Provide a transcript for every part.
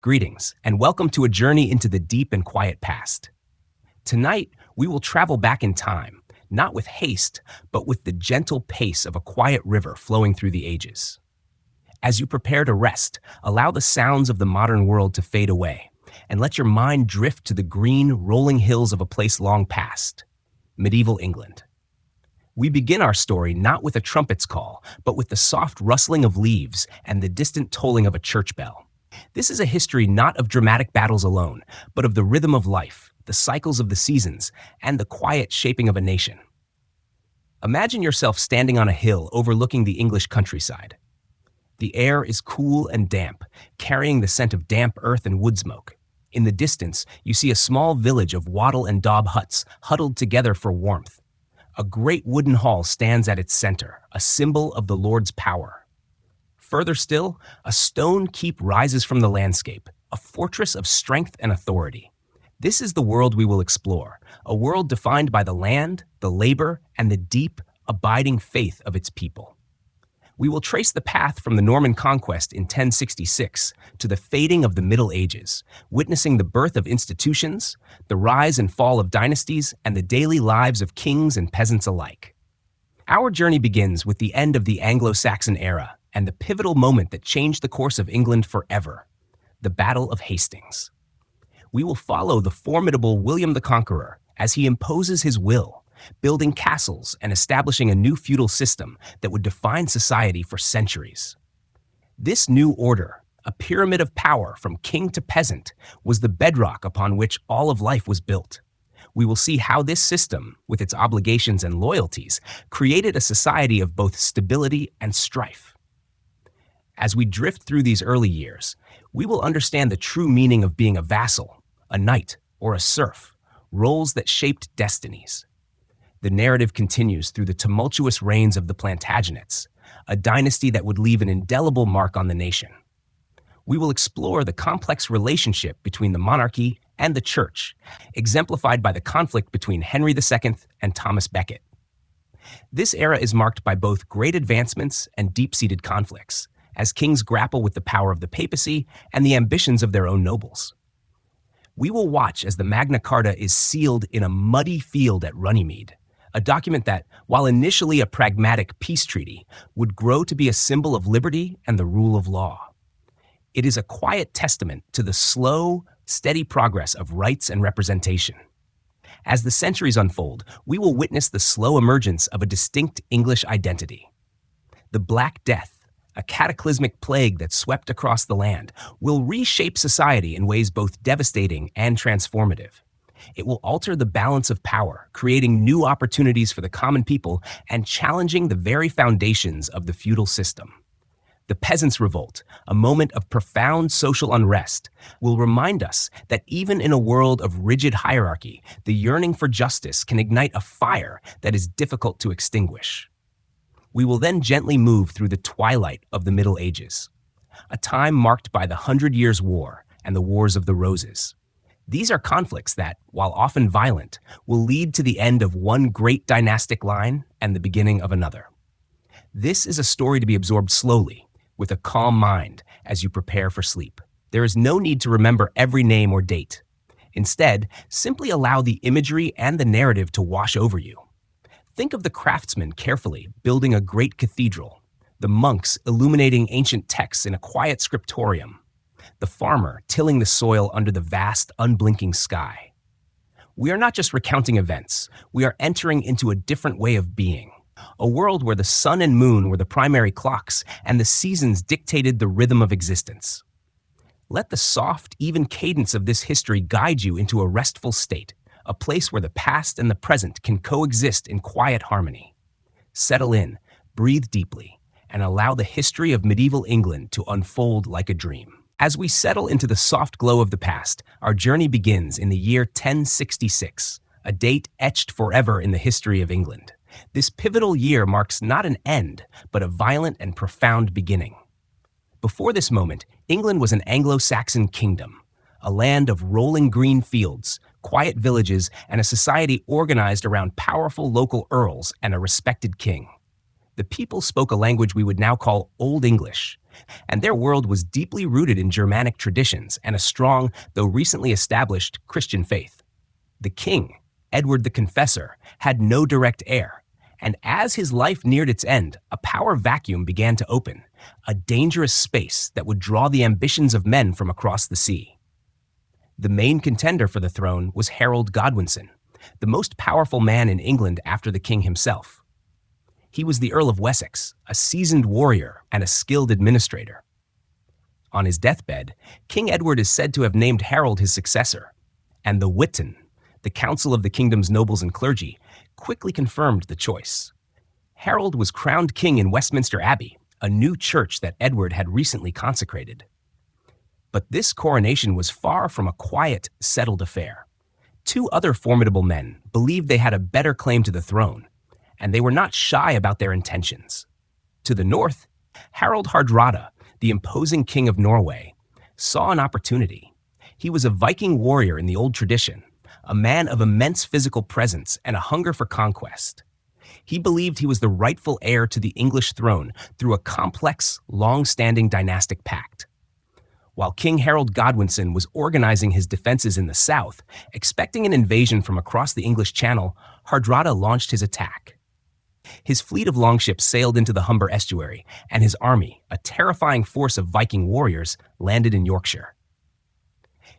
Greetings, and welcome to a journey into the deep and quiet past. Tonight, we will travel back in time, not with haste, but with the gentle pace of a quiet river flowing through the ages. As you prepare to rest, allow the sounds of the modern world to fade away, and let your mind drift to the green, rolling hills of a place long past, medieval England. We begin our story not with a trumpet's call, but with the soft rustling of leaves and the distant tolling of a church bell. This is a history not of dramatic battles alone, but of the rhythm of life, the cycles of the seasons, and the quiet shaping of a nation. Imagine yourself standing on a hill overlooking the English countryside. The air is cool and damp, carrying the scent of damp earth and wood smoke. In the distance, you see a small village of wattle and daub huts huddled together for warmth. A great wooden hall stands at its center, a symbol of the Lord's power. Further still, a stone keep rises from the landscape, a fortress of strength and authority. This is the world we will explore, a world defined by the land, the labor, and the deep, abiding faith of its people. We will trace the path from the Norman Conquest in 1066 to the fading of the Middle Ages, witnessing the birth of institutions, the rise and fall of dynasties, and the daily lives of kings and peasants alike. Our journey begins with the end of the Anglo-Saxon era and the pivotal moment that changed the course of England forever, the Battle of Hastings. We will follow the formidable William the Conqueror as he imposes his will, building castles and establishing a new feudal system that would define society for centuries. This new order, a pyramid of power from king to peasant, was the bedrock upon which all of life was built. We will see how this system, with its obligations and loyalties, created a society of both stability and strife. As we drift through these early years, we will understand the true meaning of being a vassal, a knight, or a serf, roles that shaped destinies. The narrative continues through the tumultuous reigns of the Plantagenets, a dynasty that would leave an indelible mark on the nation. We will explore the complex relationship between the monarchy and the church, exemplified by the conflict between Henry II and Thomas Becket. This era is marked by both great advancements and deep-seated conflicts, as kings grapple with the power of the papacy and the ambitions of their own nobles. We will watch as the Magna Carta is sealed in a muddy field at Runnymede, a document that, while initially a pragmatic peace treaty, would grow to be a symbol of liberty and the rule of law. It is a quiet testament to the slow, steady progress of rights and representation. As the centuries unfold, we will witness the slow emergence of a distinct English identity. The Black Death, a cataclysmic plague that swept across the land, will reshape society in ways both devastating and transformative. It will alter the balance of power, creating new opportunities for the common people and challenging the very foundations of the feudal system. The Peasants' Revolt, a moment of profound social unrest, will remind us that even in a world of rigid hierarchy, the yearning for justice can ignite a fire that is difficult to extinguish. We will then gently move through the twilight of the Middle Ages, a time marked by the 100 Years' War and the Wars of the Roses. These are conflicts that, while often violent, will lead to the end of one great dynastic line and the beginning of another. This is a story to be absorbed slowly, with a calm mind, as you prepare for sleep. There is no need to remember every name or date. Instead, simply allow the imagery and the narrative to wash over you. Think of the craftsmen carefully building a great cathedral, the monks illuminating ancient texts in a quiet scriptorium, the farmer tilling the soil under the vast, unblinking sky. We are not just recounting events, we are entering into a different way of being, a world where the sun and moon were the primary clocks and the seasons dictated the rhythm of existence. Let the soft, even cadence of this history guide you into a restful state, a place where the past and the present can coexist in quiet harmony. Settle in, breathe deeply, and allow the history of medieval England to unfold like a dream. As we settle into the soft glow of the past, our journey begins in the year 1066, a date etched forever in the history of England. This pivotal year marks not an end, but a violent and profound beginning. Before this moment, England was an Anglo-Saxon kingdom, a land of rolling green fields, quiet villages, and a society organized around powerful local earls and a respected king. The people spoke a language we would now call Old English, and their world was deeply rooted in Germanic traditions and a strong, though recently established, Christian faith. The king, Edward the Confessor, had no direct heir, and as his life neared its end, a power vacuum began to open, a dangerous space that would draw the ambitions of men from across the sea. The main contender for the throne was Harold Godwinson, the most powerful man in England after the king himself. He was the Earl of Wessex, a seasoned warrior and a skilled administrator. On his deathbed, King Edward is said to have named Harold his successor, and the Witan, the council of the kingdom's nobles and clergy, quickly confirmed the choice. Harold was crowned king in Westminster Abbey, a new church that Edward had recently consecrated. But this coronation was far from a quiet, settled affair. Two other formidable men believed they had a better claim to the throne, and they were not shy about their intentions. To the north, Harald Hardrada, the imposing king of Norway, saw an opportunity. He was a Viking warrior in the old tradition, a man of immense physical presence and a hunger for conquest. He believed he was the rightful heir to the English throne through a complex, long-standing dynastic pact. While King Harold Godwinson was organizing his defenses in the south, expecting an invasion from across the English Channel, Hardrada launched his attack. His fleet of longships sailed into the Humber estuary, and his army, a terrifying force of Viking warriors, landed in Yorkshire.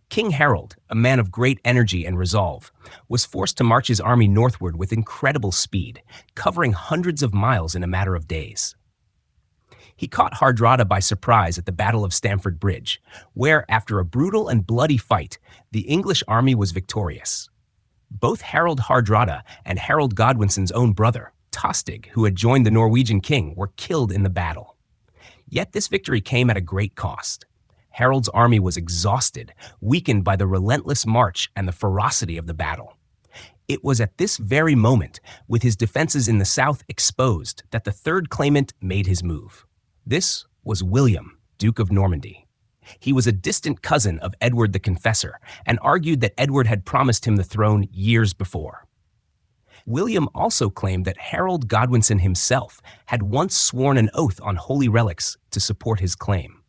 King Harold, a man of great energy and resolve, was forced to march his army northward with incredible speed, covering hundreds of miles in a matter of days. He caught Hardrada by surprise at the Battle of Stamford Bridge, where, after a brutal and bloody fight, the English army was victorious. Both Harold Hardrada and Harold Godwinson's own brother, Tostig, who had joined the Norwegian king, were killed in the battle. Yet this victory came at a great cost. Harold's army was exhausted, weakened by the relentless march and the ferocity of the battle. It was at this very moment, with his defenses in the south exposed, that the third claimant made his move. This was William, Duke of Normandy. He was a distant cousin of Edward the Confessor and argued that Edward had promised him the throne years before. William also claimed that Harold Godwinson himself had once sworn an oath on holy relics to support his claim.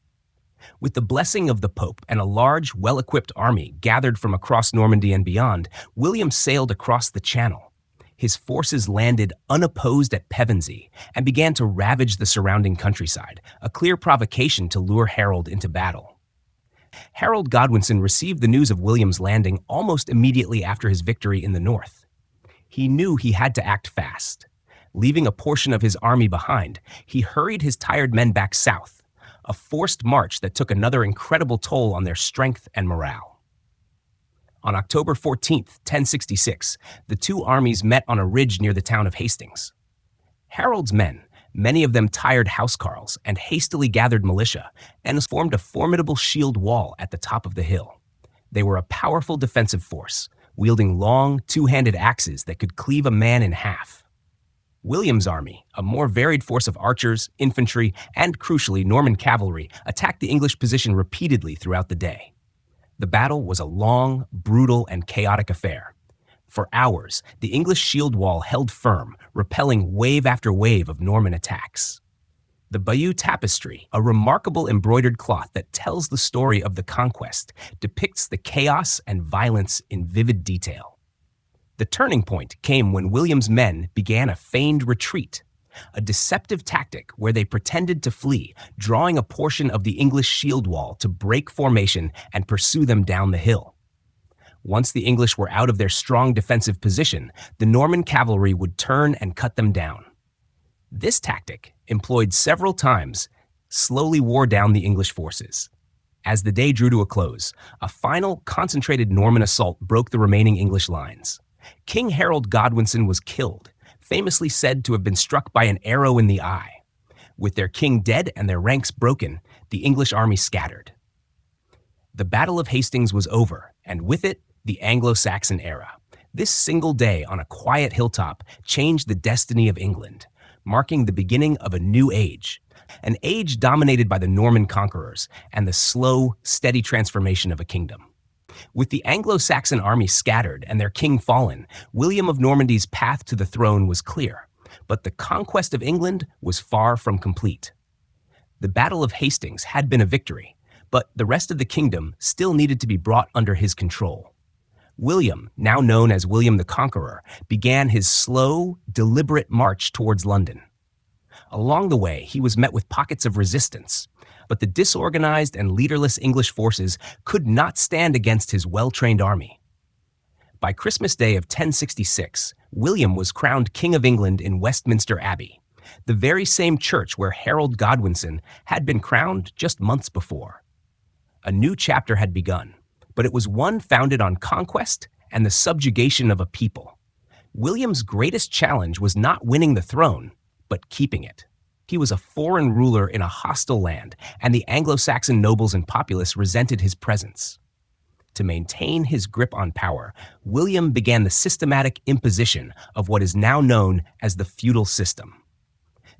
With the blessing of the Pope and a large, well-equipped army gathered from across Normandy and beyond, William sailed across the Channel. His forces landed unopposed at Pevensey and began to ravage the surrounding countryside, a clear provocation to lure Harold into battle. Harold Godwinson received the news of William's landing almost immediately after his victory in the north. He knew he had to act fast. Leaving a portion of his army behind, he hurried his tired men back south, a forced march that took another incredible toll on their strength and morale. On October 14, 1066, the two armies met on a ridge near the town of Hastings. Harold's men, many of them tired housecarls and hastily gathered militia, and formed a formidable shield wall at the top of the hill. They were a powerful defensive force, wielding long, two-handed axes that could cleave a man in half. William's army, a more varied force of archers, infantry, and crucially Norman cavalry, attacked the English position repeatedly throughout the day. The battle was a long, brutal, and chaotic affair. For hours, the English shield wall held firm, repelling wave after wave of Norman attacks. The Bayeux Tapestry, a remarkable embroidered cloth that tells the story of the conquest, depicts the chaos and violence in vivid detail. The turning point came when William's men began a feigned retreat, a deceptive tactic where they pretended to flee, drawing a portion of the English shield wall to break formation and pursue them down the hill. Once the English were out of their strong defensive position, the Norman cavalry would turn and cut them down. This tactic, employed several times, slowly wore down the English forces. As the day drew to a close, a final, concentrated Norman assault broke the remaining English lines. King Harold Godwinson was killed, famously said to have been struck by an arrow in the eye. With their king dead and their ranks broken, the English army scattered. The Battle of Hastings was over, and with it, the Anglo-Saxon era. This single day on a quiet hilltop changed the destiny of England, marking the beginning of a new age, an age dominated by the Norman conquerors and the slow, steady transformation of a kingdom. With the Anglo-Saxon army scattered and their king fallen, William of Normandy's path to the throne was clear. But the conquest of England was far from complete. The Battle of Hastings had been a victory, but the rest of the kingdom still needed to be brought under his control. William, now known as William the Conqueror, began his slow, deliberate march towards London. Along the way, he was met with pockets of resistance, but the disorganized and leaderless English forces could not stand against his well-trained army. By Christmas Day of 1066, William was crowned King of England in Westminster Abbey, the very same church where Harold Godwinson had been crowned just months before. A new chapter had begun, but it was one founded on conquest and the subjugation of a people. William's greatest challenge was not winning the throne, but keeping it. He was a foreign ruler in a hostile land, and the Anglo-Saxon nobles and populace resented his presence. To maintain his grip on power, William began the systematic imposition of what is now known as the feudal system.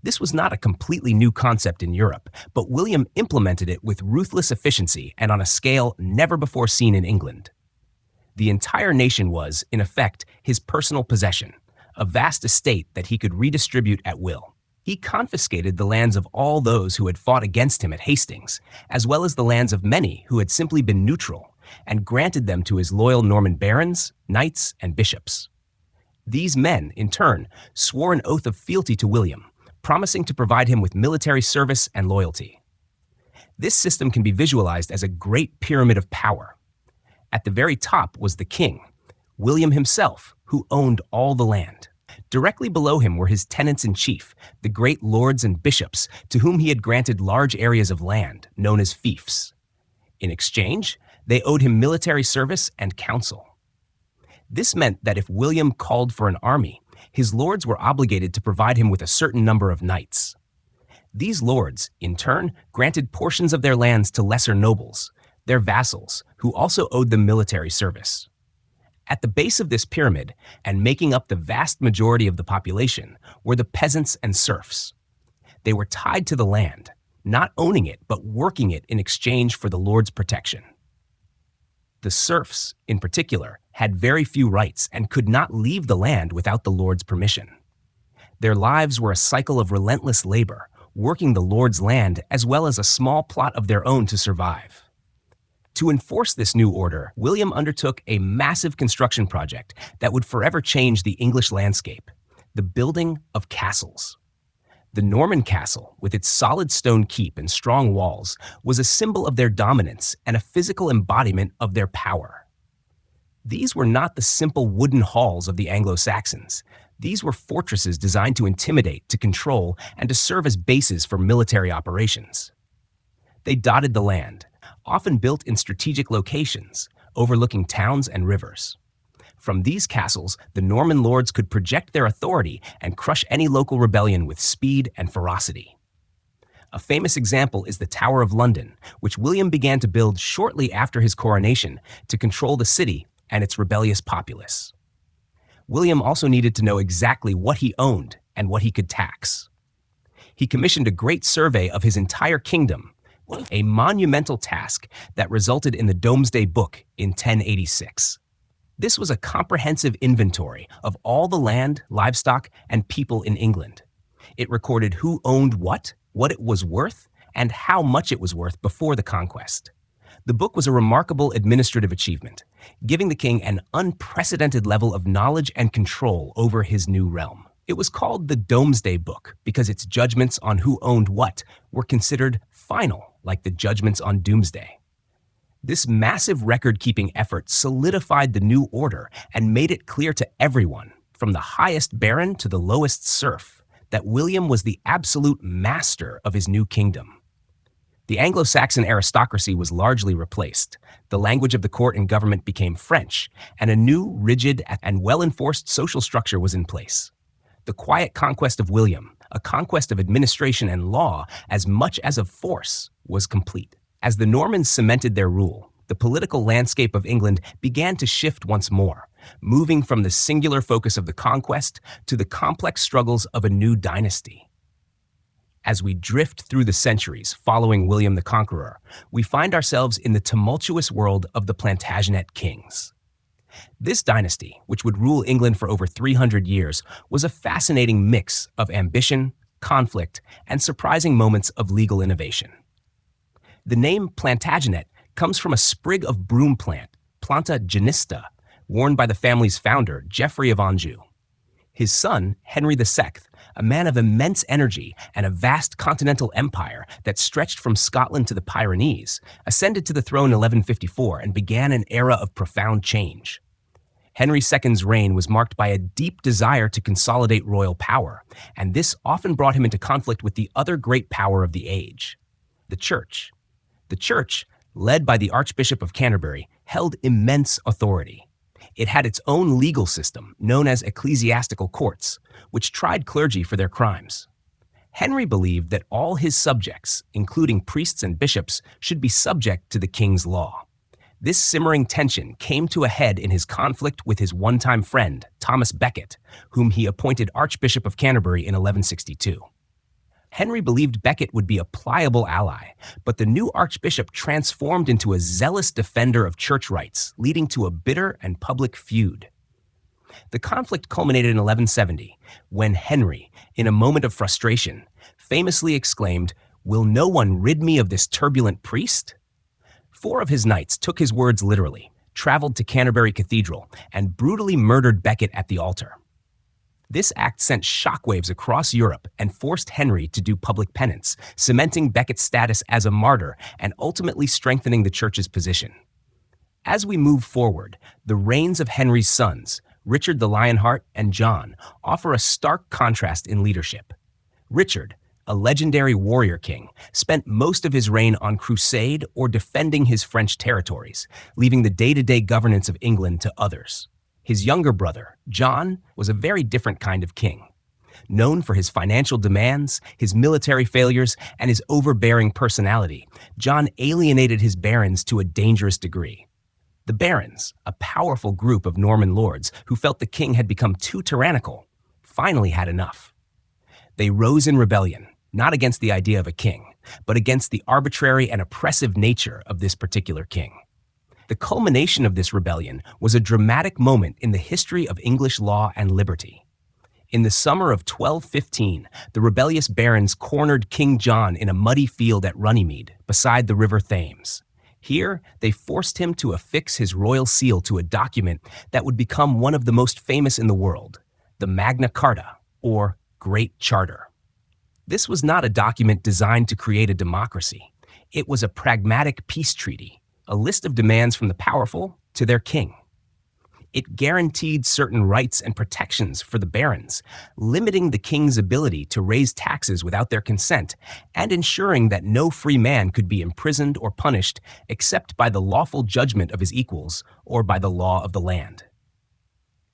This was not a completely new concept in Europe, but William implemented it with ruthless efficiency and on a scale never before seen in England. The entire nation was, in effect, his personal possession, a vast estate that he could redistribute at will. He confiscated the lands of all those who had fought against him at Hastings, as well as the lands of many who had simply been neutral, and granted them to his loyal Norman barons, knights, and bishops. These men, in turn, swore an oath of fealty to William, promising to provide him with military service and loyalty. This system can be visualized as a great pyramid of power. At the very top was the king, William himself, who owned all the land. Directly below him were his tenants-in-chief, the great lords and bishops, to whom he had granted large areas of land, known as fiefs. In exchange, they owed him military service and counsel. This meant that if William called for an army, his lords were obligated to provide him with a certain number of knights. These lords, in turn, granted portions of their lands to lesser nobles, their vassals, who also owed them military service. At the base of this pyramid, and making up the vast majority of the population, were the peasants and serfs. They were tied to the land, not owning it, but working it in exchange for the lord's protection. The serfs, in particular, had very few rights and could not leave the land without the lord's permission. Their lives were a cycle of relentless labor, working the lord's land as well as a small plot of their own to survive. To enforce this new order, William undertook a massive construction project that would forever change the English landscape: the building of castles. The Norman castle, with its solid stone keep and strong walls, was a symbol of their dominance and a physical embodiment of their power. These were not the simple wooden halls of the Anglo-Saxons. These were fortresses designed to intimidate, to control, and to serve as bases for military operations. They dotted the land, often built in strategic locations, overlooking towns and rivers. From these castles, the Norman lords could project their authority and crush any local rebellion with speed and ferocity. A famous example is the Tower of London, which William began to build shortly after his coronation to control the city and its rebellious populace. William also needed to know exactly what he owned and what he could tax. He commissioned a great survey of his entire kingdom, a monumental task that resulted in the Domesday Book in 1086. This was a comprehensive inventory of all the land, livestock, and people in England. It recorded who owned what it was worth, and how much it was worth before the conquest. The book was a remarkable administrative achievement, giving the king an unprecedented level of knowledge and control over his new realm. It was called the Domesday Book because its judgments on who owned what were considered final, like the judgments on Doomsday. This massive record-keeping effort solidified the new order and made it clear to everyone, from the highest baron to the lowest serf, that William was the absolute master of his new kingdom. The Anglo-Saxon aristocracy was largely replaced. The language of the court and government became French, and a new, rigid, and well-enforced social structure was in place. The quiet conquest of William, a conquest of administration and law as much as of force, was complete. As the Normans cemented their rule, the political landscape of England began to shift once more, moving from the singular focus of the conquest to the complex struggles of a new dynasty. As we drift through the centuries following William the Conqueror, we find ourselves in the tumultuous world of the Plantagenet kings. This dynasty, which would rule England for over 300 years, was a fascinating mix of ambition, conflict, and surprising moments of legal innovation. The name Plantagenet comes from a sprig of broom plant, Plantagenista, worn by the family's founder, Geoffrey of Anjou. His son, Henry II, a man of immense energy and a vast continental empire that stretched from Scotland to the Pyrenees, ascended to the throne in 1154 and began an era of profound change. Henry II's reign was marked by a deep desire to consolidate royal power, and this often brought him into conflict with the other great power of the age, the Church. The Church, led by the Archbishop of Canterbury, held immense authority. It had its own legal system, known as ecclesiastical courts, which tried clergy for their crimes. Henry believed that all his subjects, including priests and bishops, should be subject to the king's law. This simmering tension came to a head in his conflict with his one-time friend, Thomas Becket, whom he appointed Archbishop of Canterbury in 1162. Henry believed Becket would be a pliable ally, but the new archbishop transformed into a zealous defender of church rights, leading to a bitter and public feud. The conflict culminated in 1170, when Henry, in a moment of frustration, famously exclaimed, "Will no one rid me of this turbulent priest?" 4 of his knights took his words literally, traveled to Canterbury Cathedral, and brutally murdered Becket at the altar. This act sent shockwaves across Europe and forced Henry to do public penance, cementing Becket's status as a martyr and ultimately strengthening the church's position. As we move forward, the reigns of Henry's sons, Richard the Lionheart and John, offer a stark contrast in leadership. Richard, a legendary warrior king, spent most of his reign on crusade or defending his French territories, leaving the day-to-day governance of England to others. His younger brother, John, was a very different kind of king. Known for his financial demands, his military failures, and his overbearing personality, John alienated his barons to a dangerous degree. The barons, a powerful group of Norman lords who felt the king had become too tyrannical, finally had enough. They rose in rebellion, not against the idea of a king, but against the arbitrary and oppressive nature of this particular king. The culmination of this rebellion was a dramatic moment in the history of English law and liberty. In the summer of 1215, the rebellious barons cornered King John in a muddy field at Runnymede, beside the River Thames. Here, they forced him to affix his royal seal to a document that would become one of the most famous in the world, the Magna Carta, or Great Charter. This was not a document designed to create a democracy. It was a pragmatic peace treaty, a list of demands from the powerful to their king. It guaranteed certain rights and protections for the barons, limiting the king's ability to raise taxes without their consent, and ensuring that no free man could be imprisoned or punished except by the lawful judgment of his equals or by the law of the land.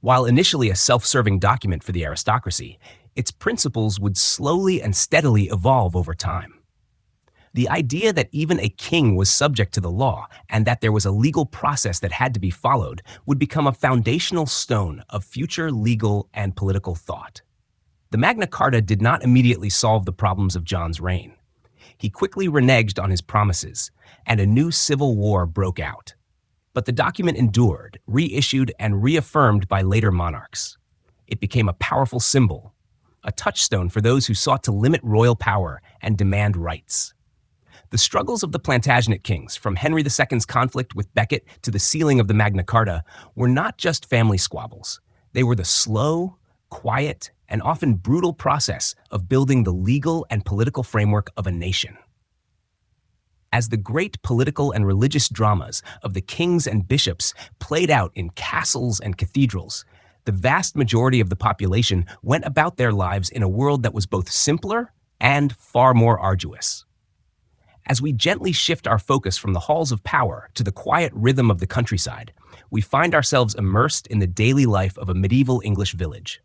While initially a self-serving document for the aristocracy, its principles would slowly and steadily evolve over time. The idea that even a king was subject to the law and that there was a legal process that had to be followed would become a foundational stone of future legal and political thought. The Magna Carta did not immediately solve the problems of John's reign. He quickly reneged on his promises, and a new civil war broke out. But the document endured, reissued and reaffirmed by later monarchs. It became a powerful symbol, a touchstone for those who sought to limit royal power and demand rights. The struggles of the Plantagenet kings, from Henry II's conflict with Becket to the sealing of the Magna Carta, were not just family squabbles. They were the slow, quiet, and often brutal process of building the legal and political framework of a nation. As the great political and religious dramas of the kings and bishops played out in castles and cathedrals, the vast majority of the population went about their lives in a world that was both simpler and far more arduous. As we gently shift our focus from the halls of power to the quiet rhythm of the countryside, we find ourselves immersed in the daily life of a medieval English village.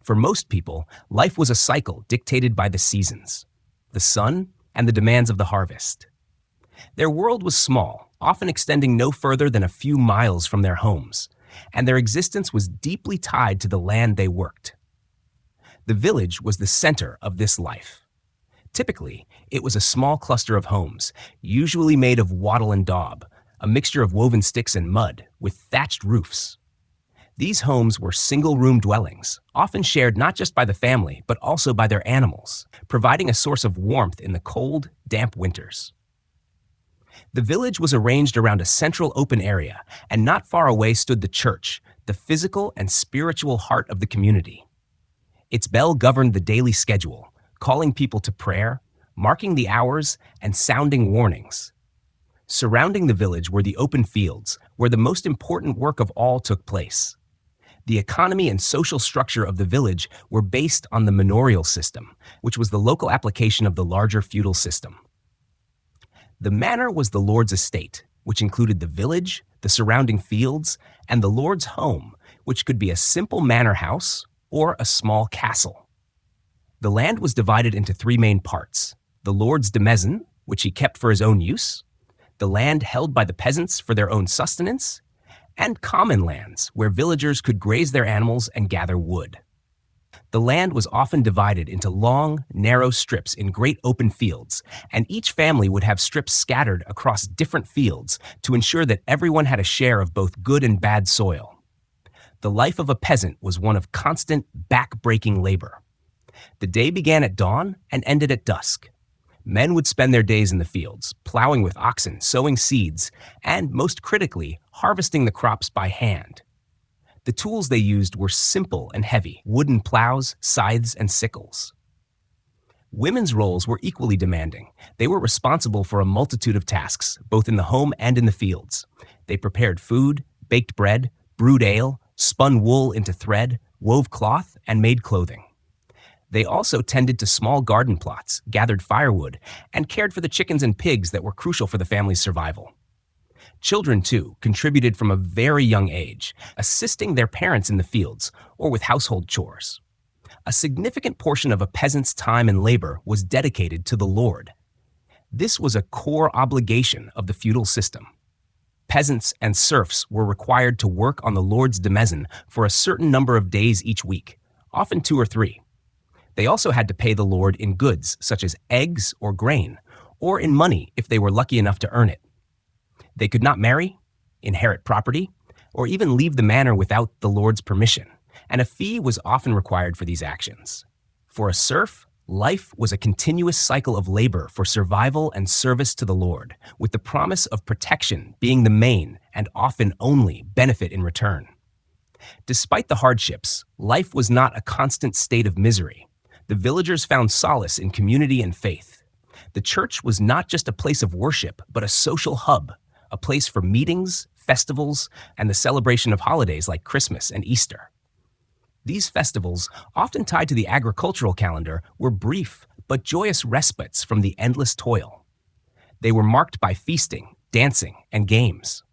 For most people, life was a cycle dictated by the seasons, the sun, and the demands of the harvest. Their world was small, often extending no further than a few miles from their homes, and their existence was deeply tied to the land they worked. The village was the center of this life. Typically, it was a small cluster of homes, usually made of wattle and daub, a mixture of woven sticks and mud, with thatched roofs. These homes were single-room dwellings, often shared not just by the family, but also by their animals, providing a source of warmth in the cold, damp winters. The village was arranged around a central open area, and not far away stood the church, the physical and spiritual heart of the community. Its bell governed the daily schedule, calling people to prayer, marking the hours, and sounding warnings. Surrounding the village were the open fields, where the most important work of all took place. The economy and social structure of the village were based on the manorial system, which was the local application of the larger feudal system. The manor was the lord's estate, which included the village, the surrounding fields, and the lord's home, which could be a simple manor house or a small castle. The land was divided into three main parts: the lord's demesne, which he kept for his own use, the land held by the peasants for their own sustenance, and common lands where villagers could graze their animals and gather wood. The land was often divided into long, narrow strips in great open fields, and each family would have strips scattered across different fields to ensure that everyone had a share of both good and bad soil. The life of a peasant was one of constant, back-breaking labor. The day began at dawn and ended at dusk. Men would spend their days in the fields, plowing with oxen, sowing seeds, and, most critically, harvesting the crops by hand. The tools they used were simple and heavy: wooden plows, scythes, and sickles. Women's roles were equally demanding. They were responsible for a multitude of tasks, both in the home and in the fields. They prepared food, baked bread, brewed ale, spun wool into thread, wove cloth, and made clothing. They also tended to small garden plots, gathered firewood, and cared for the chickens and pigs that were crucial for the family's survival. Children, too, contributed from a very young age, assisting their parents in the fields or with household chores. A significant portion of a peasant's time and labor was dedicated to the lord. This was a core obligation of the feudal system. Peasants and serfs were required to work on the lord's demesne for a certain number of days each week, often 2 or 3. They also had to pay the lord in goods such as eggs or grain, or in money if they were lucky enough to earn it. They could not marry, inherit property, or even leave the manor without the lord's permission, and a fee was often required for these actions. For a serf, life was a continuous cycle of labor for survival and service to the lord, with the promise of protection being the main and often only benefit in return. Despite the hardships, life was not a constant state of misery. The villagers found solace in community and faith. The church was not just a place of worship, but a social hub, a place for meetings, festivals, and the celebration of holidays like Christmas and Easter. These festivals, often tied to the agricultural calendar, were brief but joyous respites from the endless toil. They were marked by feasting, dancing, and games.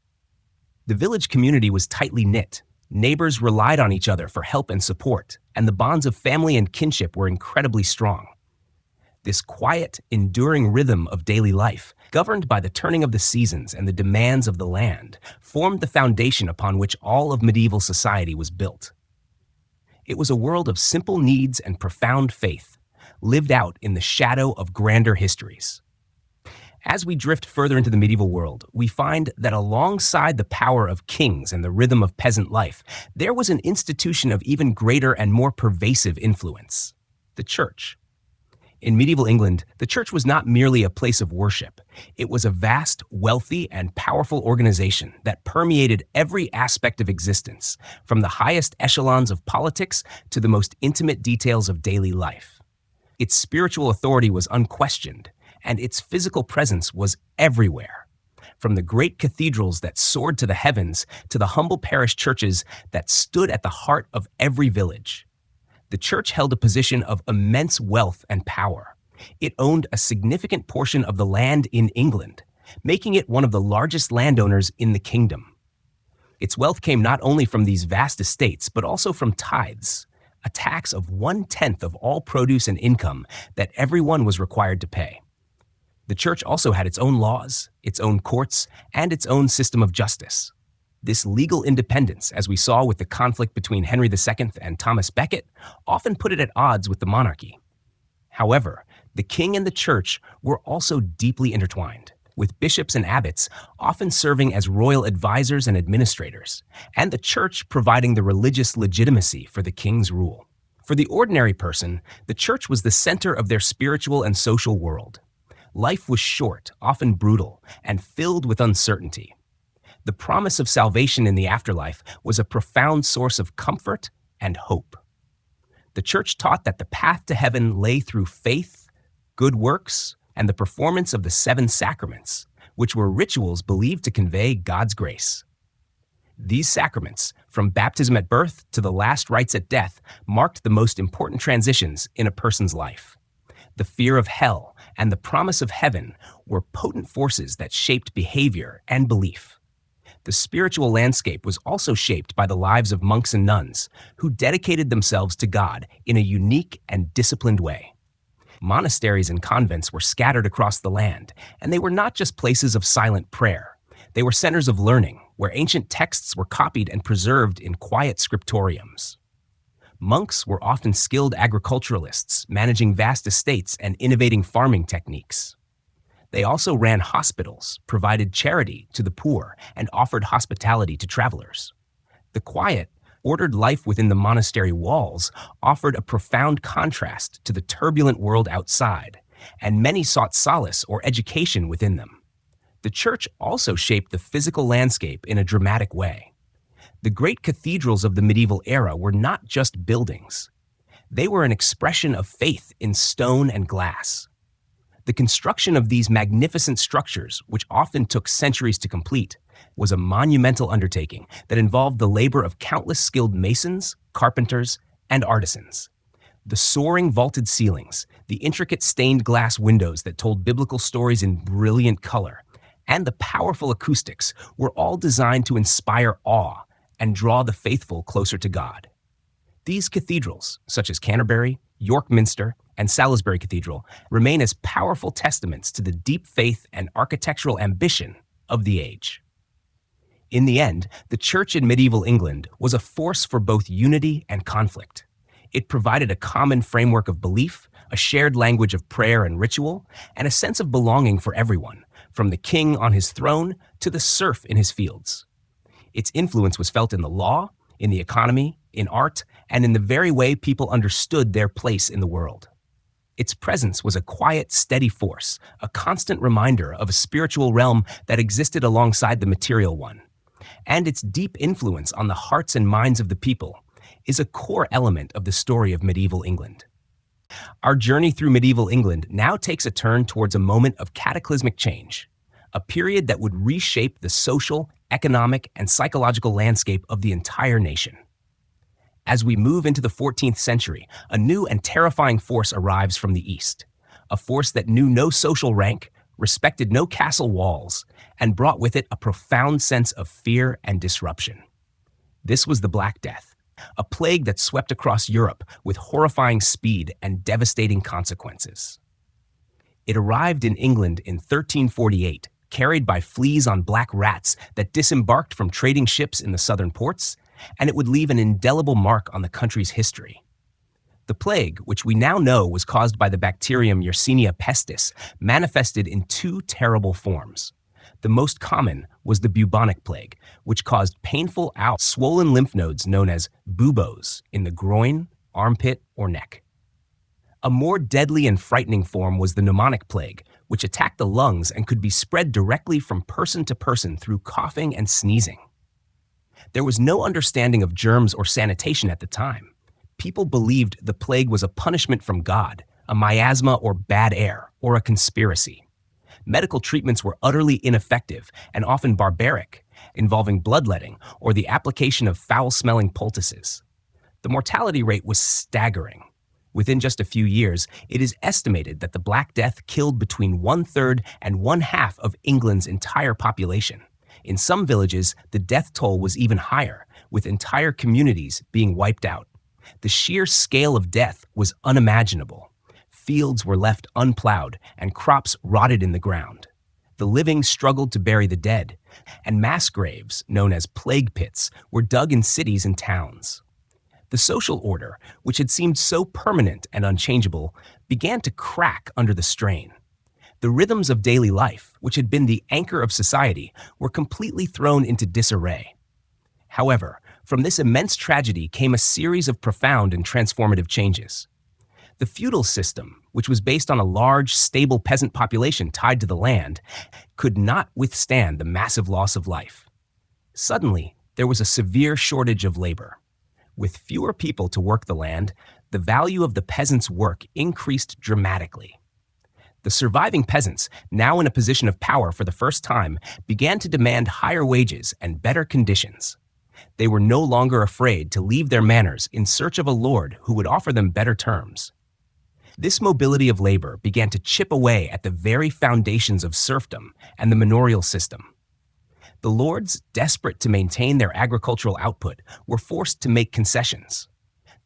The village community was tightly knit. Neighbors relied on each other for help and support, and the bonds of family and kinship were incredibly strong. This quiet, enduring rhythm of daily life, governed by the turning of the seasons and the demands of the land, formed the foundation upon which all of medieval society was built. It was a world of simple needs and profound faith, lived out in the shadow of grander histories. As we drift further into the medieval world, we find that alongside the power of kings and the rhythm of peasant life, there was an institution of even greater and more pervasive influence: the church. In medieval England, the church was not merely a place of worship. It was a vast, wealthy, and powerful organization that permeated every aspect of existence, from the highest echelons of politics to the most intimate details of daily life. Its spiritual authority was unquestioned, and its physical presence was everywhere, from the great cathedrals that soared to the heavens to the humble parish churches that stood at the heart of every village. The church held a position of immense wealth and power. It owned a significant portion of the land in England, making it one of the largest landowners in the kingdom. Its wealth came not only from these vast estates, but also from tithes, a tax of 1/10 of all produce and income that everyone was required to pay. The church also had its own laws, its own courts, and its own system of justice. This legal independence, as we saw with the conflict between Henry II and Thomas Becket, often put it at odds with the monarchy. However, the king and the church were also deeply intertwined. with bishops and abbots often serving as royal advisors and administrators, and the church providing the religious legitimacy for the king's rule. For the ordinary person, the church was the center of their spiritual and social world. Life was short, often brutal, and filled with uncertainty. The promise of salvation in the afterlife was a profound source of comfort and hope. The church taught that the path to heaven lay through faith, good works, and the performance of the 7 sacraments, which were rituals believed to convey God's grace. These sacraments, from baptism at birth to the last rites at death, marked the most important transitions in a person's life. The fear of hell and the promise of heaven were potent forces that shaped behavior and belief. The spiritual landscape was also shaped by the lives of monks and nuns, who dedicated themselves to God in a unique and disciplined way. Monasteries and convents were scattered across the land, and they were not just places of silent prayer. They were centers of learning, where ancient texts were copied and preserved in quiet scriptoriums. Monks were often skilled agriculturalists, managing vast estates and innovating farming techniques. They also ran hospitals, provided charity to the poor, and offered hospitality to travelers. The quiet, ordered life within the monastery walls offered a profound contrast to the turbulent world outside, and many sought solace or education within them. The church also shaped the physical landscape in a dramatic way. The great cathedrals of the medieval era were not just buildings. They were an expression of faith in stone and glass. The construction of these magnificent structures, which often took centuries to complete, was a monumental undertaking that involved the labor of countless skilled masons, carpenters, and artisans. The soaring vaulted ceilings, the intricate stained glass windows that told biblical stories in brilliant color, and the powerful acoustics were all designed to inspire awe and draw the faithful closer to God. These cathedrals, such as Canterbury, York Minster, and Salisbury Cathedral, remain as powerful testaments to the deep faith and architectural ambition of the age. In the end, the church in medieval England was a force for both unity and conflict. It provided a common framework of belief, a shared language of prayer and ritual, and a sense of belonging for everyone, from the king on his throne to the serf in his fields. Its influence was felt in the law, in the economy, in art, and in the very way people understood their place in the world. Its presence was a quiet, steady force, a constant reminder of a spiritual realm that existed alongside the material one. And its deep influence on the hearts and minds of the people is a core element of the story of medieval England. Our journey through medieval England now takes a turn towards a moment of cataclysmic change, a period that would reshape the social, economic, and psychological landscape of the entire nation. As we move into the 14th century, a new and terrifying force arrives from the east, a force that knew no social rank, respected no castle walls, and brought with it a profound sense of fear and disruption. This was the Black Death, a plague that swept across Europe with horrifying speed and devastating consequences. It arrived in England in 1348, carried by fleas on black rats that disembarked from trading ships in the southern ports, and it would leave an indelible mark on the country's history. The plague, which we now know was caused by the bacterium Yersinia pestis, manifested in 2 terrible forms. The most common was the bubonic plague, which caused painful swollen lymph nodes known as buboes in the groin, armpit, or neck. A more deadly and frightening form was the pneumonic plague, which attacked the lungs and could be spread directly from person to person through coughing and sneezing. There was no understanding of germs or sanitation at the time. People believed the plague was a punishment from God, a miasma or bad air, or a conspiracy. Medical treatments were utterly ineffective and often barbaric, involving bloodletting or the application of foul-smelling poultices. The mortality rate was staggering. Within just a few years, it is estimated that the Black Death killed between 1/3 and 1/2 of England's entire population. In some villages, the death toll was even higher, with entire communities being wiped out. The sheer scale of death was unimaginable. Fields were left unplowed, and crops rotted in the ground. The living struggled to bury the dead, and mass graves, known as plague pits, were dug in cities and towns. The social order, which had seemed so permanent and unchangeable, began to crack under the strain. The rhythms of daily life, which had been the anchor of society, were completely thrown into disarray. However, from this immense tragedy came a series of profound and transformative changes. The feudal system, which was based on a large, stable peasant population tied to the land, could not withstand the massive loss of life. Suddenly, there was a severe shortage of labor. With fewer people to work the land, the value of the peasants' work increased dramatically. The surviving peasants, now in a position of power for the first time, began to demand higher wages and better conditions. They were no longer afraid to leave their manors in search of a lord who would offer them better terms. This mobility of labor began to chip away at the very foundations of serfdom and the manorial system. The lords, desperate to maintain their agricultural output, were forced to make concessions.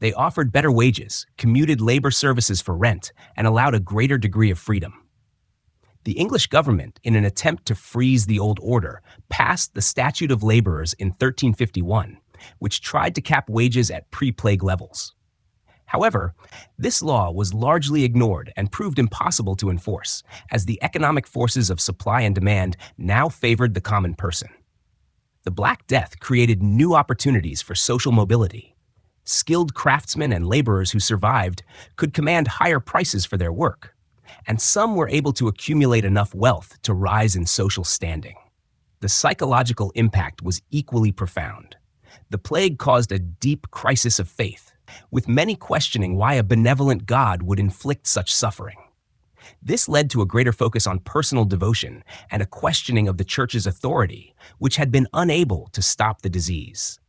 They offered better wages, commuted labor services for rent, and allowed a greater degree of freedom. The English government, in an attempt to freeze the old order, passed the Statute of Laborers in 1351, which tried to cap wages at pre-plague levels. However, this law was largely ignored and proved impossible to enforce, as the economic forces of supply and demand now favored the common person. The Black Death created new opportunities for social mobility. Skilled craftsmen and laborers who survived could command higher prices for their work, and some were able to accumulate enough wealth to rise in social standing. The psychological impact was equally profound. The plague caused a deep crisis of faith, with many questioning why a benevolent God would inflict such suffering. This led to a greater focus on personal devotion and a questioning of the Church's authority, which had been unable to stop the disease.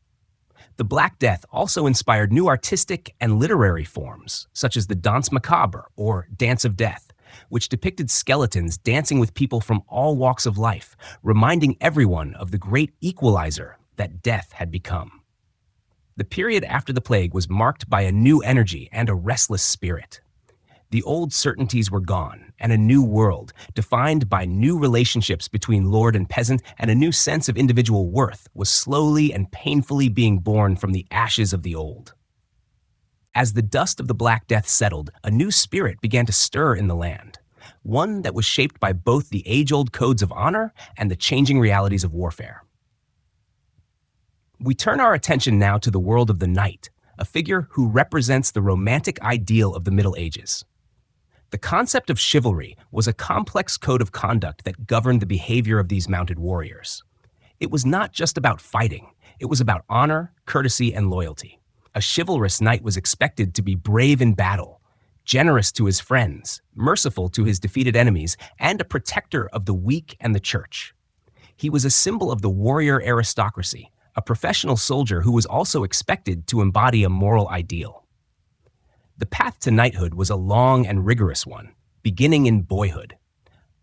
The Black Death also inspired new artistic and literary forms, such as the Danse Macabre, or Dance of Death, which depicted skeletons dancing with people from all walks of life, reminding everyone of the great equalizer that death had become. The period after the plague was marked by a new energy and a restless spirit. The old certainties were gone, and a new world, defined by new relationships between lord and peasant and a new sense of individual worth, was slowly and painfully being born from the ashes of the old. As the dust of the Black Death settled, a new spirit began to stir in the land, one that was shaped by both the age-old codes of honor and the changing realities of warfare. We turn our attention now to the world of the knight, a figure who represents the romantic ideal of the Middle Ages. The concept of chivalry was a complex code of conduct that governed the behavior of these mounted warriors. It was not just about fighting, it was about honor, courtesy, and loyalty. A chivalrous knight was expected to be brave in battle, generous to his friends, merciful to his defeated enemies, and a protector of the weak and the church. He was a symbol of the warrior aristocracy, a professional soldier who was also expected to embody a moral ideal. The path to knighthood was a long and rigorous one, beginning in boyhood.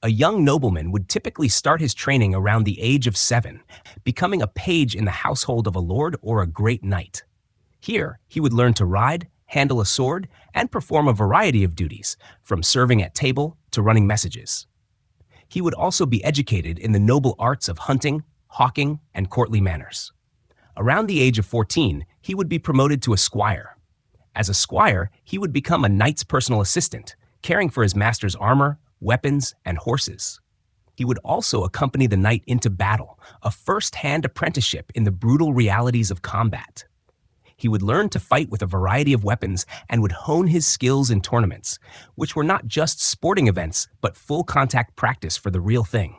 A young nobleman would typically start his training around the age of 7, becoming a page in the household of a lord or a great knight. Here, he would learn to ride, handle a sword, and perform a variety of duties, from serving at table to running messages. He would also be educated in the noble arts of hunting, hawking, and courtly manners. Around the age of 14, he would be promoted to a squire. As a squire, he would become a knight's personal assistant, caring for his master's armor, weapons, and horses. He would also accompany the knight into battle, a first-hand apprenticeship in the brutal realities of combat. He would learn to fight with a variety of weapons and would hone his skills in tournaments, which were not just sporting events, but full-contact practice for the real thing.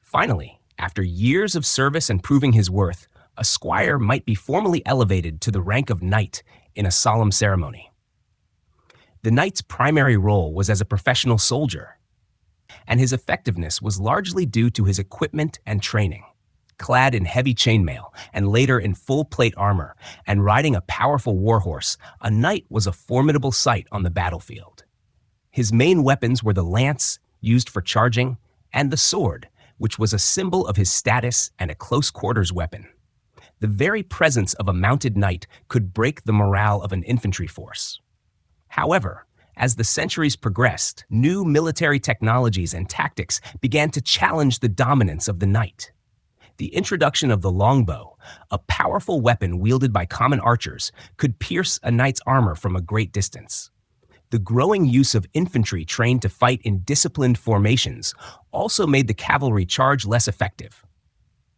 Finally, after years of service and proving his worth, a squire might be formally elevated to the rank of knight in a solemn ceremony. The knight's primary role was as a professional soldier, and his effectiveness was largely due to his equipment and training. Clad in heavy chainmail and later in full plate armor and riding a powerful warhorse, a knight was a formidable sight on the battlefield. His main weapons were the lance, used for charging, and the sword, which was a symbol of his status and a close-quarters weapon. The very presence of a mounted knight could break the morale of an infantry force. However, as the centuries progressed, new military technologies and tactics began to challenge the dominance of the knight. The introduction of the longbow, a powerful weapon wielded by common archers, could pierce a knight's armor from a great distance. The growing use of infantry trained to fight in disciplined formations also made the cavalry charge less effective.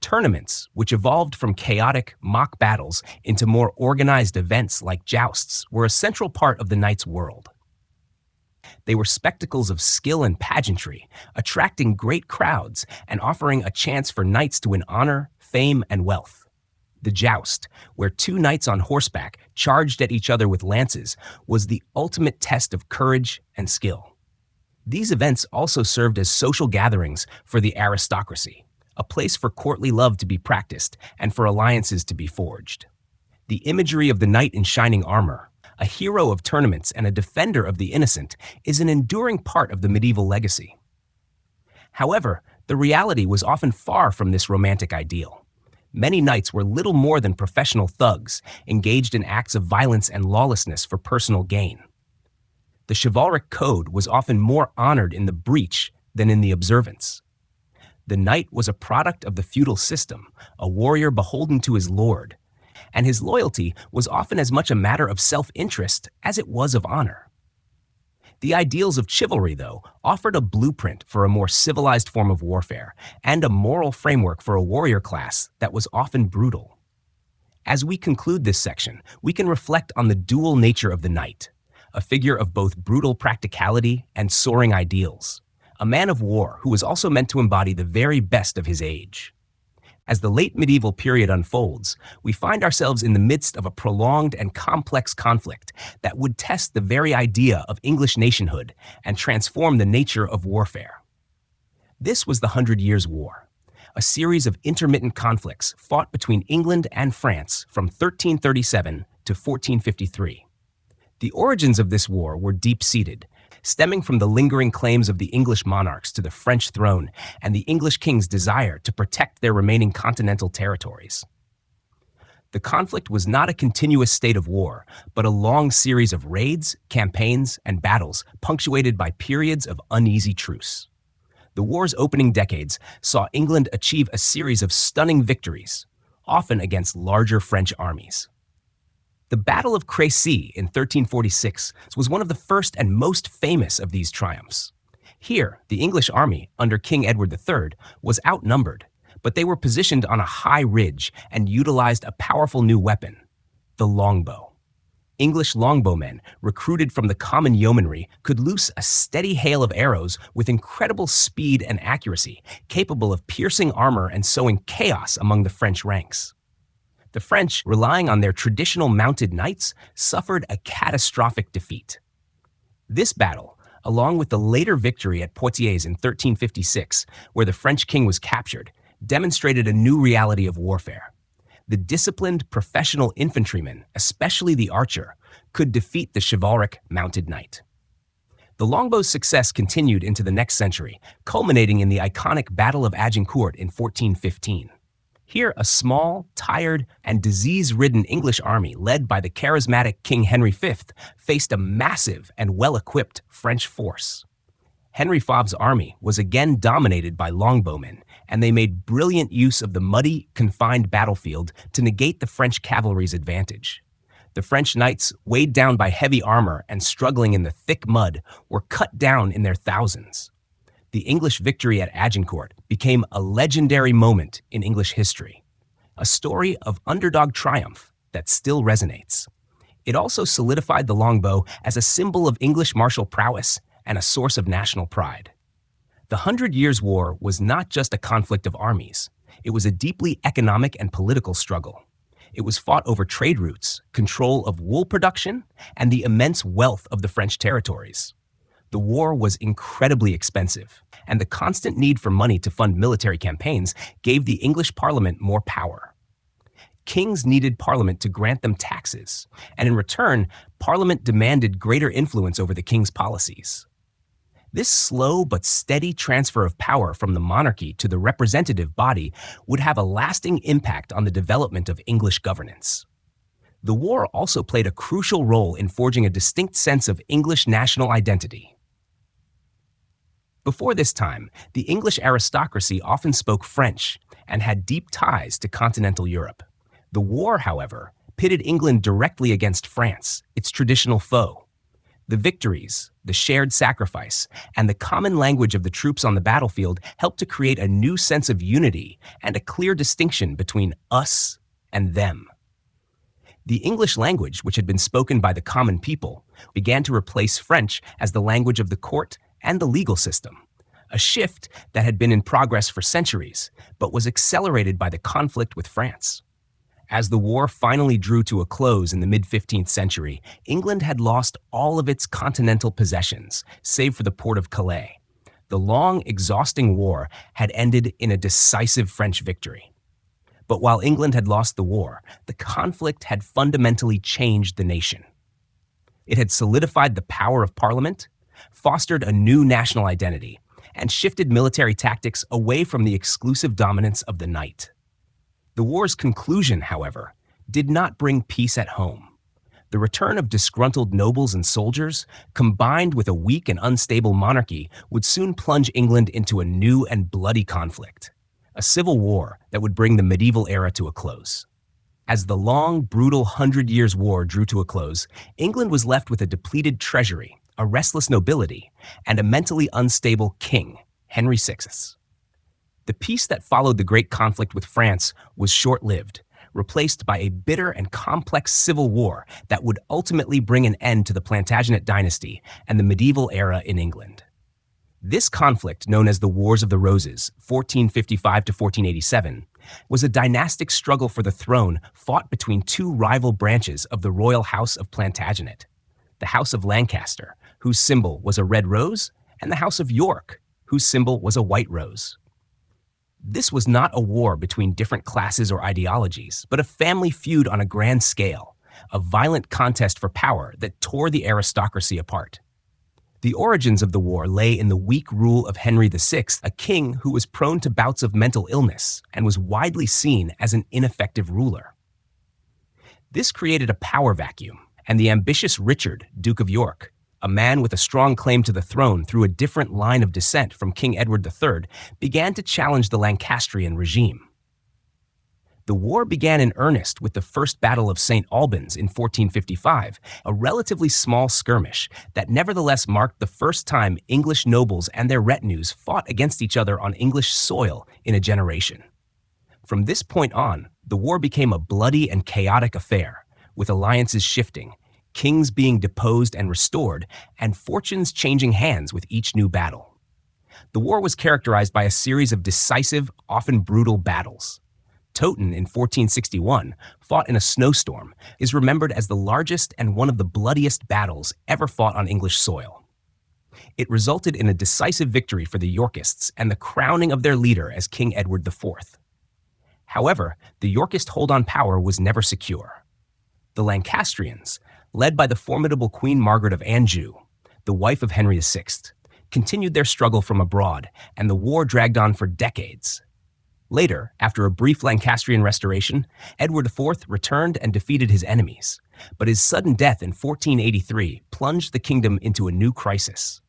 Tournaments, which evolved from chaotic mock battles into more organized events like jousts, were a central part of the knight's world. They were spectacles of skill and pageantry, attracting great crowds and offering a chance for knights to win honor, fame, and wealth. The joust, where two knights on horseback charged at each other with lances, was the ultimate test of courage and skill. These events also served as social gatherings for the aristocracy, a place for courtly love to be practiced and for alliances to be forged. The imagery of the knight in shining armor, a hero of tournaments and a defender of the innocent, is an enduring part of the medieval legacy. However, the reality was often far from this romantic ideal. Many knights were little more than professional thugs, engaged in acts of violence and lawlessness for personal gain. The chivalric code was often more honored in the breach than in the observance. The knight was a product of the feudal system, a warrior beholden to his lord, and his loyalty was often as much a matter of self-interest as it was of honor. The ideals of chivalry, though, offered a blueprint for a more civilized form of warfare and a moral framework for a warrior class that was often brutal. As we conclude this section, we can reflect on the dual nature of the knight, a figure of both brutal practicality and soaring ideals, a man of war who was also meant to embody the very best of his age. As the late medieval period unfolds, we find ourselves in the midst of a prolonged and complex conflict that would test the very idea of English nationhood and transform the nature of warfare. This was the 100 Years' War, a series of intermittent conflicts fought between England and France from 1337 to 1453. The origins of this war were deep-seated, stemming from the lingering claims of the English monarchs to the French throne and the English king's desire to protect their remaining continental territories. The conflict was not a continuous state of war, but a long series of raids, campaigns, and battles punctuated by periods of uneasy truce. The war's opening decades saw England achieve a series of stunning victories, often against larger French armies. The Battle of Crécy in 1346 was one of the first and most famous of these triumphs. Here, the English army, under King Edward III, was outnumbered, but they were positioned on a high ridge and utilized a powerful new weapon, the longbow. English longbowmen, recruited from the common yeomanry, could loose a steady hail of arrows with incredible speed and accuracy, capable of piercing armor and sowing chaos among the French ranks. The French, relying on their traditional mounted knights, suffered a catastrophic defeat. This battle, along with the later victory at Poitiers in 1356, where the French king was captured, demonstrated a new reality of warfare. The disciplined professional infantryman, especially the archer, could defeat the chivalric mounted knight. The longbow's success continued into the next century, culminating in the iconic Battle of Agincourt in 1415. Here, a small, tired, and disease-ridden English army led by the charismatic King Henry V faced a massive and well-equipped French force. Henry V's army was again dominated by longbowmen, and they made brilliant use of the muddy, confined battlefield to negate the French cavalry's advantage. The French knights, weighed down by heavy armor and struggling in the thick mud, were cut down in their thousands. The English victory at Agincourt became a legendary moment in English history, a story of underdog triumph that still resonates. It also solidified the longbow as a symbol of English martial prowess and a source of national pride. The 100 Years' War was not just a conflict of armies. It was a deeply economic and political struggle. It was fought over trade routes, control of wool production, and the immense wealth of the French territories. The war was incredibly expensive, and the constant need for money to fund military campaigns gave the English Parliament more power. Kings needed Parliament to grant them taxes, and in return, Parliament demanded greater influence over the king's policies. This slow but steady transfer of power from the monarchy to the representative body would have a lasting impact on the development of English governance. The war also played a crucial role in forging a distinct sense of English national identity. Before this time, the English aristocracy often spoke French and had deep ties to continental Europe. The war, however, pitted England directly against France, its traditional foe. The victories, the shared sacrifice, and the common language of the troops on the battlefield helped to create a new sense of unity and a clear distinction between us and them. The English language, which had been spoken by the common people, began to replace French as the language of the court and the legal system, a shift that had been in progress for centuries, but was accelerated by the conflict with France. As the war finally drew to a close in the mid-15th century, England had lost all of its continental possessions, save for the port of Calais. The long, exhausting war had ended in a decisive French victory. But while England had lost the war, the conflict had fundamentally changed the nation. It had solidified the power of Parliament, fostered a new national identity, and shifted military tactics away from the exclusive dominance of the knight. The war's conclusion, however, did not bring peace at home. The return of disgruntled nobles and soldiers, combined with a weak and unstable monarchy, would soon plunge England into a new and bloody conflict, a civil war that would bring the medieval era to a close. As the long, brutal 100 Years' War drew to a close, England was left with a depleted treasury, a restless nobility, and a mentally unstable king, Henry VI. The peace that followed the great conflict with France was short-lived, replaced by a bitter and complex civil war that would ultimately bring an end to the Plantagenet dynasty and the medieval era in England. This conflict, known as the Wars of the Roses, 1455 to 1487, was a dynastic struggle for the throne fought between two rival branches of the royal house of Plantagenet, the House of Lancaster, whose symbol was a red rose, and the House of York, whose symbol was a white rose. This was not a war between different classes or ideologies, but a family feud on a grand scale, a violent contest for power that tore the aristocracy apart. The origins of the war lay in the weak rule of Henry VI, a king who was prone to bouts of mental illness and was widely seen as an ineffective ruler. This created a power vacuum, and the ambitious Richard, Duke of York, a man with a strong claim to the throne through a different line of descent from King Edward III, began to challenge the Lancastrian regime. The war began in earnest with the First Battle of St. Albans in 1455, a relatively small skirmish that nevertheless marked the first time English nobles and their retinues fought against each other on English soil in a generation. From this point on, the war became a bloody and chaotic affair, with alliances shifting, kings being deposed and restored, and fortunes changing hands with each new battle. The war was characterized by a series of decisive, often brutal battles. Toten in 1461, fought in a snowstorm, is remembered as the largest and one of the bloodiest battles ever fought on English soil. It resulted in a decisive victory for the Yorkists and the crowning of their leader as King Edward IV. However, the Yorkist hold on power was never secure. The Lancastrians, led by the formidable Queen Margaret of Anjou, the wife of Henry VI, continued their struggle from abroad, and the war dragged on for decades. Later, after a brief Lancastrian restoration, Edward IV returned and defeated his enemies, but his sudden death in 1483 plunged the kingdom into a new crisis.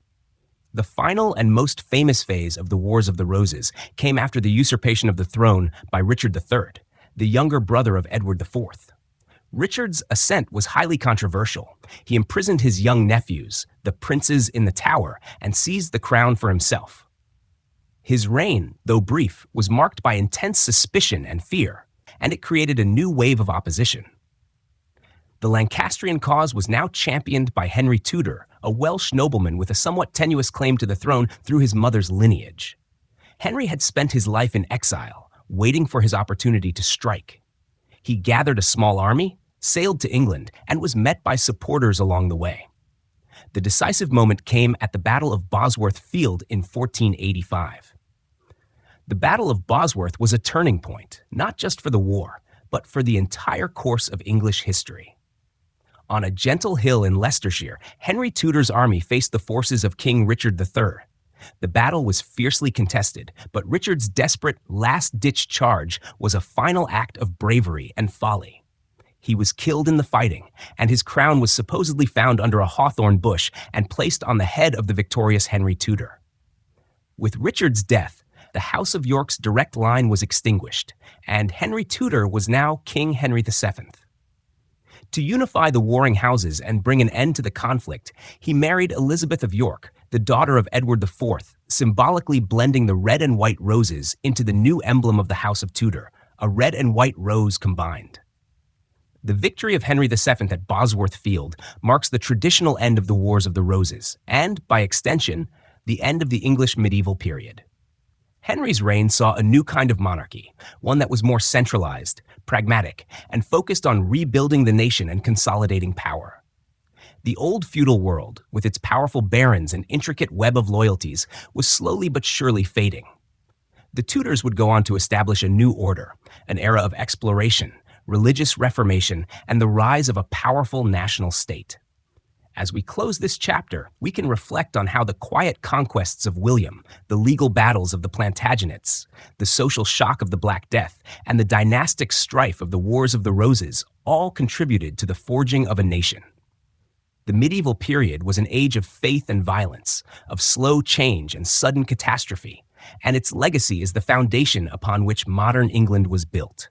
The final and most famous phase of the Wars of the Roses came after the usurpation of the throne by Richard III, the younger brother of Edward IV. Richard's ascent was highly controversial. He imprisoned his young nephews, the princes in the Tower, and seized the crown for himself. His reign, though brief, was marked by intense suspicion and fear, and it created a new wave of opposition. The Lancastrian cause was now championed by Henry Tudor, a Welsh nobleman with a somewhat tenuous claim to the throne through his mother's lineage. Henry had spent his life in exile, waiting for his opportunity to strike. He gathered a small army, sailed to England, and was met by supporters along the way. The decisive moment came at the Battle of Bosworth Field in 1485. The Battle of Bosworth was a turning point, not just for the war, but for the entire course of English history. On a gentle hill in Leicestershire, Henry Tudor's army faced the forces of King Richard III. The battle was fiercely contested, but Richard's desperate, last-ditch charge was a final act of bravery and folly. He was killed in the fighting, and his crown was supposedly found under a hawthorn bush and placed on the head of the victorious Henry Tudor. With Richard's death, the House of York's direct line was extinguished, and Henry Tudor was now King Henry VII. To unify the warring houses and bring an end to the conflict, he married Elizabeth of York, the daughter of Edward IV, symbolically blending the red and white roses into the new emblem of the House of Tudor, a red and white rose combined. The victory of Henry VII at Bosworth Field marks the traditional end of the Wars of the Roses and, by extension, the end of the English medieval period. Henry's reign saw a new kind of monarchy, one that was more centralized, pragmatic, and focused on rebuilding the nation and consolidating power. The old feudal world, with its powerful barons and intricate web of loyalties, was slowly but surely fading. The Tudors would go on to establish a new order, an era of exploration, religious reformation, and the rise of a powerful national state. As we close this chapter, we can reflect on how the quiet conquests of William, the legal battles of the Plantagenets, the social shock of the Black Death, and the dynastic strife of the Wars of the Roses all contributed to the forging of a nation. The medieval period was an age of faith and violence, of slow change and sudden catastrophe, and its legacy is the foundation upon which modern England was built.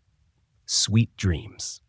Sweet dreams.